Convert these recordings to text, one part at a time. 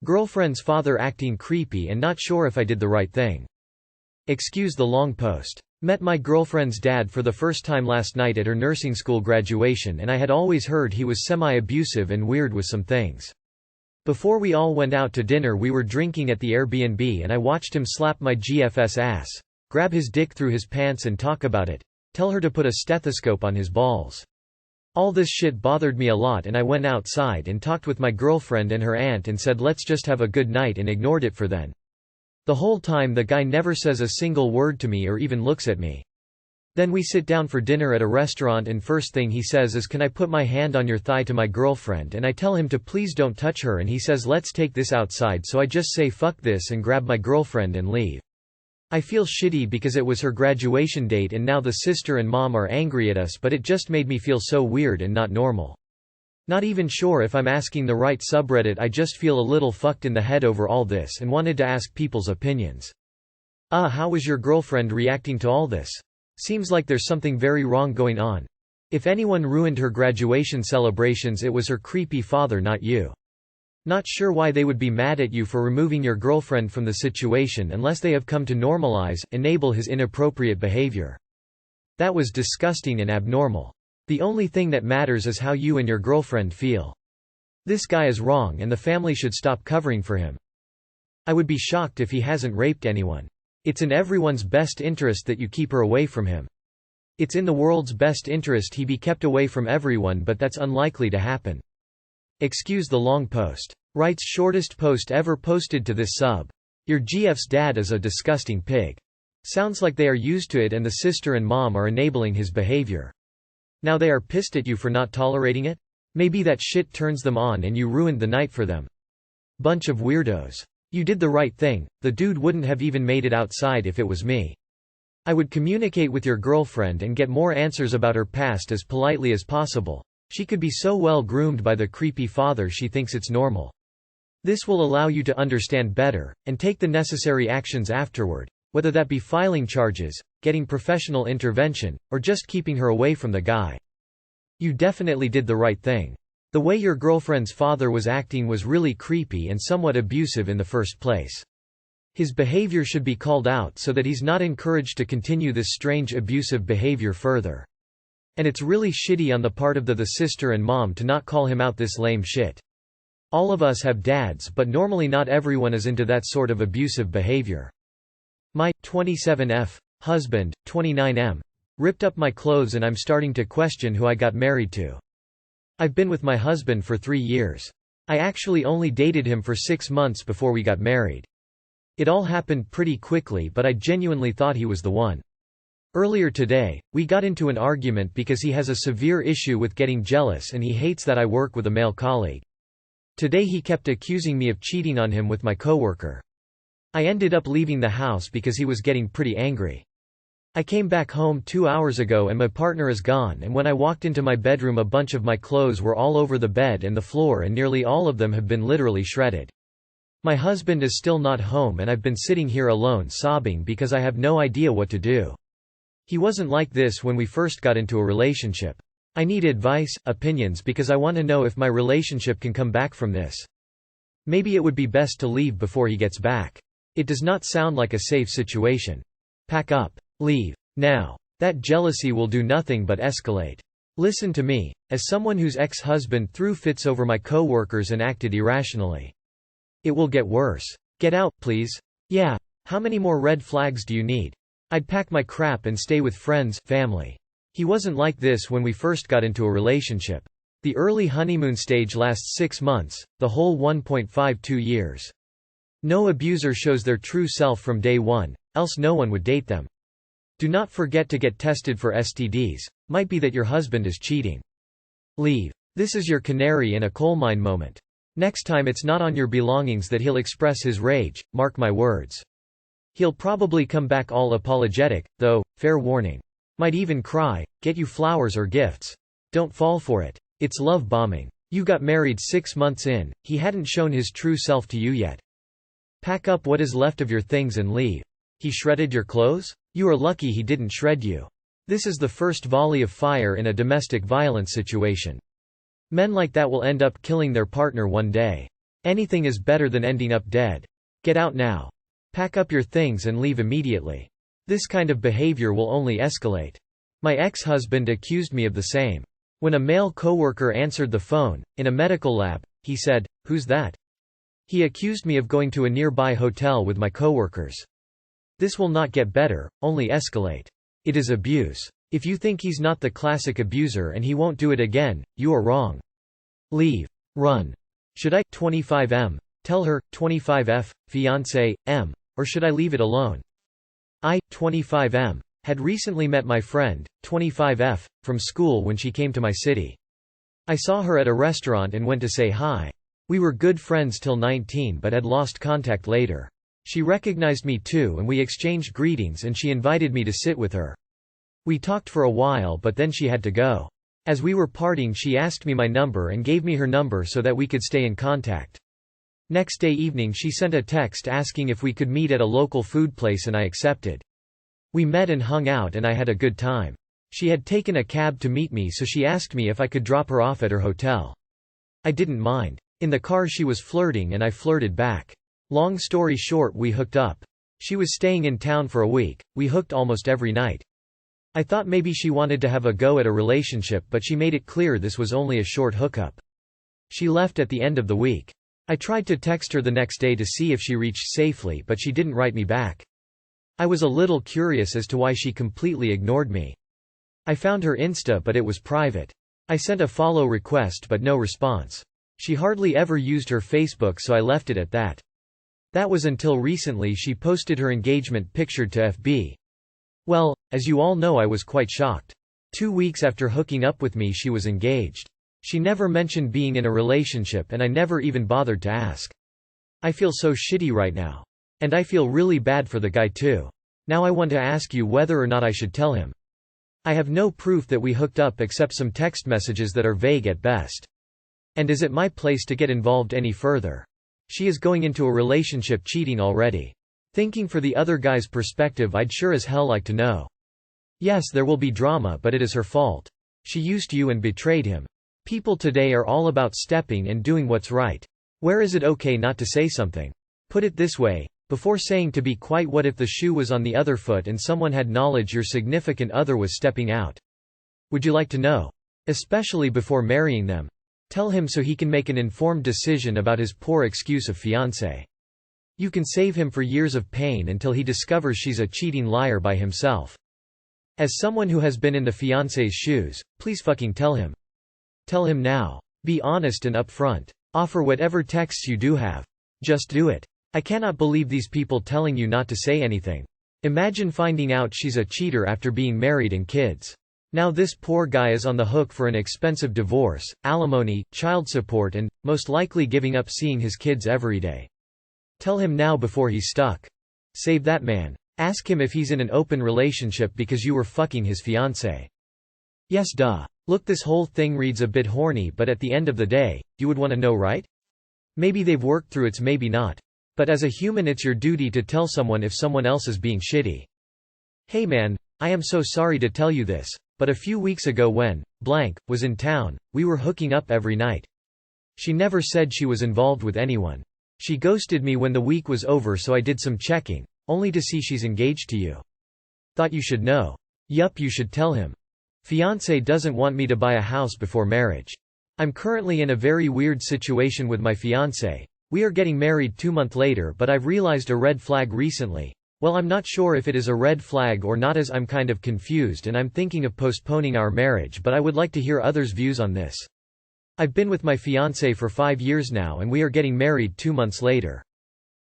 Girlfriend's father acting creepy and not sure if I did the right thing. Excuse the long post. Met my girlfriend's dad for the first time last night at her nursing school graduation, and I had always heard he was semi-abusive and weird with some things. Before we all went out to dinner we were drinking at the Airbnb and I watched him slap my GF's ass, grab his dick through his pants and talk about it, tell her to put a stethoscope on his balls. All this shit bothered me a lot and I went outside and talked with my girlfriend and her aunt and said let's just have a good night and ignored it for then. The whole time the guy never says a single word to me or even looks at me. Then we sit down for dinner at a restaurant and first thing he says is can I put my hand on your thigh to my girlfriend, and I tell him to please don't touch her and he says let's take this outside, so I just say fuck this and grab my girlfriend and leave. I feel shitty because it was her graduation date and now the sister and mom are angry at us, but it just made me feel so weird and not normal. Not even sure if I'm asking the right subreddit, I just feel a little fucked in the head over all this and wanted to ask people's opinions. How was your girlfriend reacting to all this? Seems like there's something very wrong going on. If anyone ruined her graduation celebrations it was her creepy father, not you. Not sure why they would be mad at you for removing your girlfriend from the situation unless they have come to enable his inappropriate behavior. That was disgusting and abnormal. The only thing that matters is how you and your girlfriend feel. This guy is wrong and the family should stop covering for him. I would be shocked if he hasn't raped anyone. It's in everyone's best interest that you keep her away from him. It's in the world's best interest he be kept away from everyone, but that's unlikely to happen. Excuse the long post. Writes shortest post ever posted to this sub. Your GF's dad is a disgusting pig. Sounds like they are used to it and the sister and mom are enabling his behavior. Now they are pissed at you for not tolerating it? Maybe that shit turns them on and you ruined the night for them. Bunch of weirdos. You did the right thing, the dude wouldn't have even made it outside if it was me. I would communicate with your girlfriend and get more answers about her past as politely as possible. She could be so well groomed by the creepy father she thinks it's normal. This will allow you to understand better, and take the necessary actions afterward, whether that be filing charges, getting professional intervention, or just keeping her away from the guy. You definitely did the right thing. The way your girlfriend's father was acting was really creepy and somewhat abusive in the first place. His behavior should be called out so that he's not encouraged to continue this strange abusive behavior further. And it's really shitty on the part of the sister and mom to not call him out this lame shit. All of us have dads, but normally not everyone is into that sort of abusive behavior. My 27F husband, 29M, ripped up my clothes and I'm starting to question who I got married to. I've been with my husband for 3 years. I actually only dated him for 6 months before we got married. It all happened pretty quickly, but I genuinely thought he was the one. Earlier today, we got into an argument because he has a severe issue with getting jealous and he hates that I work with a male colleague. Today he kept accusing me of cheating on him with my coworker. I ended up leaving the house because he was getting pretty angry. I came back home 2 hours ago and my partner is gone, and when I walked into my bedroom a bunch of my clothes were all over the bed and the floor and nearly all of them have been literally shredded. My husband is still not home and I've been sitting here alone sobbing because I have no idea what to do. He wasn't like this when we first got into a relationship. I need advice, opinions, because I want to know if my relationship can come back from this. Maybe it would be best to leave before he gets back. It does not sound like a safe situation. Pack up. Leave. Now. That jealousy will do nothing but escalate. Listen to me, as someone whose ex-husband threw fits over my co-workers and acted irrationally. It will get worse. Get out, please. Yeah. How many more red flags do you need? I'd pack my crap and stay with friends, family. He wasn't like this when we first got into a relationship. The early honeymoon stage lasts 6 months, the whole 1.52 years. No abuser shows their true self from day one, else no one would date them. Do not forget to get tested for STDs. Might be that your husband is cheating. Leave. This is your canary in a coal mine moment. Next time it's not on your belongings that he'll express his rage, mark my words. He'll probably come back all apologetic, though, fair warning. Might even cry, get you flowers or gifts. Don't fall for it. It's love bombing. You got married 6 months in, he hadn't shown his true self to you yet. Pack up what is left of your things and leave. He shredded your clothes? You are lucky he didn't shred you. This is the first volley of fire in a domestic violence situation. Men like that will end up killing their partner one day. Anything is better than ending up dead. Get out now. Pack up your things and leave immediately. This kind of behavior will only escalate. My ex-husband accused me of the same. When a male coworker answered the phone, in a medical lab, he said, "Who's that?" He accused me of going to a nearby hotel with my coworkers. This will not get better, only escalate. It is abuse. If you think he's not the classic abuser and he won't do it again, you are wrong. Leave. Run. Should I, 25M, tell her, 25F, fiance, M, or should I leave it alone? I, 25M, had recently met my friend, 25F, from school when she came to my city. I saw her at a restaurant and went to say hi. We were good friends till 19 but had lost contact later. She recognized me too and we exchanged greetings and she invited me to sit with her. We talked for a while but then she had to go. As we were parting she asked me my number and gave me her number so that we could stay in contact. Next day evening she sent a text asking if we could meet at a local food place and I accepted. We met and hung out and I had a good time. She had taken a cab to meet me so she asked me if I could drop her off at her hotel. I didn't mind. In the car she was flirting and I flirted back. Long story short, we hooked up. She was staying in town for a week. We hooked almost every night. I thought maybe she wanted to have a go at a relationship but she made it clear this was only a short hookup. She left at the end of the week. I tried to text her the next day to see if she reached safely but she didn't write me back. I was a little curious as to why she completely ignored me. I found her Insta but it was private. I sent a follow request but no response. She hardly ever used her Facebook so I left it at that. That was until recently she posted her engagement pictured to FB. Well, as you all know I was quite shocked. 2 weeks after hooking up with me she was engaged. She never mentioned being in a relationship and I never even bothered to ask. I feel so shitty right now. And I feel really bad for the guy too. Now I want to ask you whether or not I should tell him. I have no proof that we hooked up except some text messages that are vague at best. And is it my place to get involved any further? She is going into a relationship cheating already. Thinking for the other guy's perspective I'd sure as hell like to know. Yes, there will be drama but it is her fault. She used you and betrayed him. People today are all about stepping and doing what's right. Where is it okay not to say something? Put it this way, before saying to be quiet, what if the shoe was on the other foot and someone had knowledge your significant other was stepping out? Would you like to know? Especially before marrying them. Tell him so he can make an informed decision about his poor excuse of fiancé. You can save him for years of pain until he discovers she's a cheating liar by himself. As someone who has been in the fiancé's shoes, please fucking tell him. Tell him now. Be honest and upfront. Offer whatever texts you do have. Just do it. I cannot believe these people telling you not to say anything. Imagine finding out she's a cheater after being married and kids. Now this poor guy is on the hook for an expensive divorce, alimony, child support and, most likely giving up seeing his kids every day. Tell him now before he's stuck. Save that man. Ask him if he's in an open relationship because you were fucking his fiancé. Yes duh. Look, this whole thing reads a bit horny but at the end of the day, you would want to know, right? Maybe they've worked through it, maybe not. But as a human it's your duty to tell someone if someone else is being shitty. Hey man, I am so sorry to tell you this, but a few weeks ago when blank was in town, we were hooking up every night. She never said she was involved with anyone. She ghosted me when the week was over so I did some checking, only to see she's engaged to you. Thought you should know. Yup, you should tell him. Fiancé doesn't want me to buy a house before marriage. I'm currently in a very weird situation with my fiancé. We are getting married 2 months later but I've realized a red flag recently. Well, I'm not sure if it is a red flag or not as I'm kind of confused and I'm thinking of postponing our marriage but I would like to hear others' views on this. I've been with my fiancé for 5 years now and we are getting married 2 months later.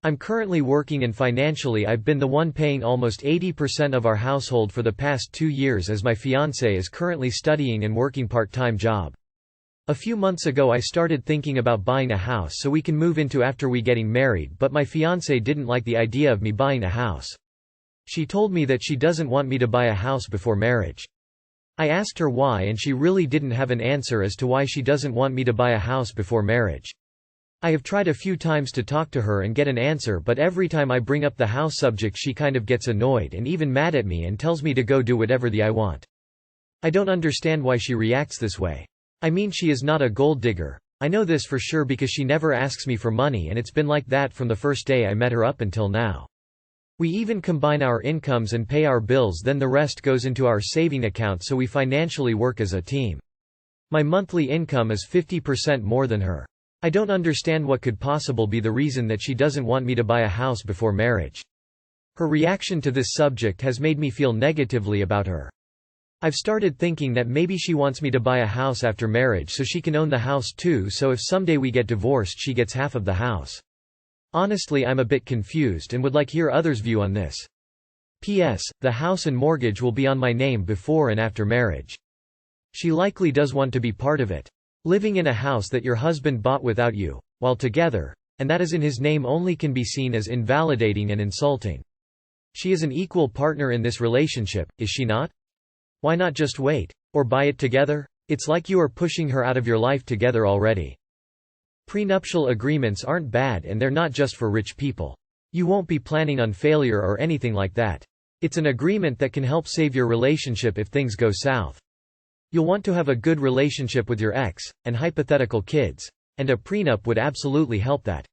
I'm currently working and financially I've been the one paying almost 80% of our household for the past 2 years as my fiancé is currently studying and working part-time job. A few months ago I started thinking about buying a house so we can move into after we getting married but my fiancé didn't like the idea of me buying a house. She told me that she doesn't want me to buy a house before marriage. I asked her why and she really didn't have an answer as to why she doesn't want me to buy a house before marriage. I have tried a few times to talk to her and get an answer but every time I bring up the house subject she kind of gets annoyed and even mad at me and tells me to go do whatever I want. I don't understand why she reacts this way. I mean, she is not a gold digger. I know this for sure because she never asks me for money, and it's been like that from the first day I met her up until now. We even combine our incomes and pay our bills, then the rest goes into our saving account, so we financially work as a team. My monthly income is 50% more than her. I don't understand what could possibly be the reason that she doesn't want me to buy a house before marriage. Her reaction to this subject has made me feel negatively about her. I've started thinking that maybe she wants me to buy a house after marriage so she can own the house too, so if someday we get divorced she gets half of the house. Honestly, I'm a bit confused and would like hear others' view on this. P.S. The house and mortgage will be on my name before and after marriage. She likely does want to be part of it. Living in a house that your husband bought without you, while together, and that is in his name only, can be seen as invalidating and insulting. She is an equal partner in this relationship, is she not? Why not just wait? Or buy it together? It's like you are pushing her out of your life together already. Prenuptial agreements aren't bad, and they're not just for rich people. You won't be planning on failure or anything like that. It's an agreement that can help save your relationship if things go south. You'll want to have a good relationship with your ex, and hypothetical kids. And a prenup would absolutely help that.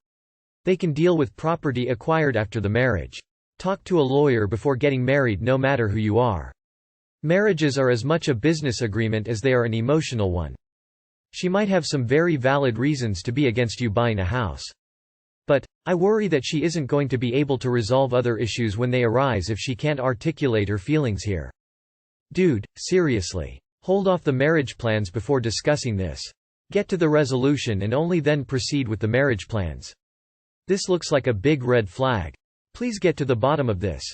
They can deal with property acquired after the marriage. Talk to a lawyer before getting married, no matter who you are. Marriages are as much a business agreement as they are an emotional one. She might have some very valid reasons to be against you buying a house. But I worry that she isn't going to be able to resolve other issues when they arise if she can't articulate her feelings here. Dude, seriously. Hold off the marriage plans before discussing this. Get to the resolution and only then proceed with the marriage plans. This looks like a big red flag. Please get to the bottom of this.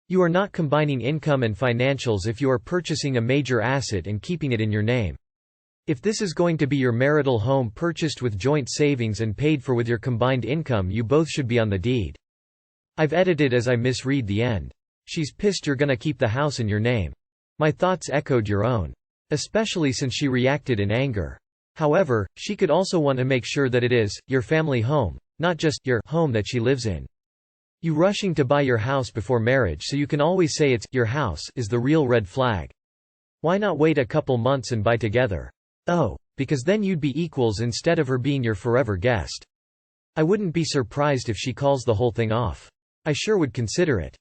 You are not combining income and financials if you are purchasing a major asset and keeping it in your name. If this is going to be your marital home purchased with joint savings and paid for with your combined income, you both should be on the deed. I've edited as I misread the end. She's pissed you're gonna keep the house in your name. My thoughts echoed your own. Especially since she reacted in anger. However, she could also want to make sure that it is your family home, not just your home that she lives in. You rushing to buy your house before marriage so you can always say it's your house is the real red flag. Why not wait a couple months and buy together? Oh, because then you'd be equals instead of her being your forever guest. I wouldn't be surprised if she calls the whole thing off. I sure would consider it.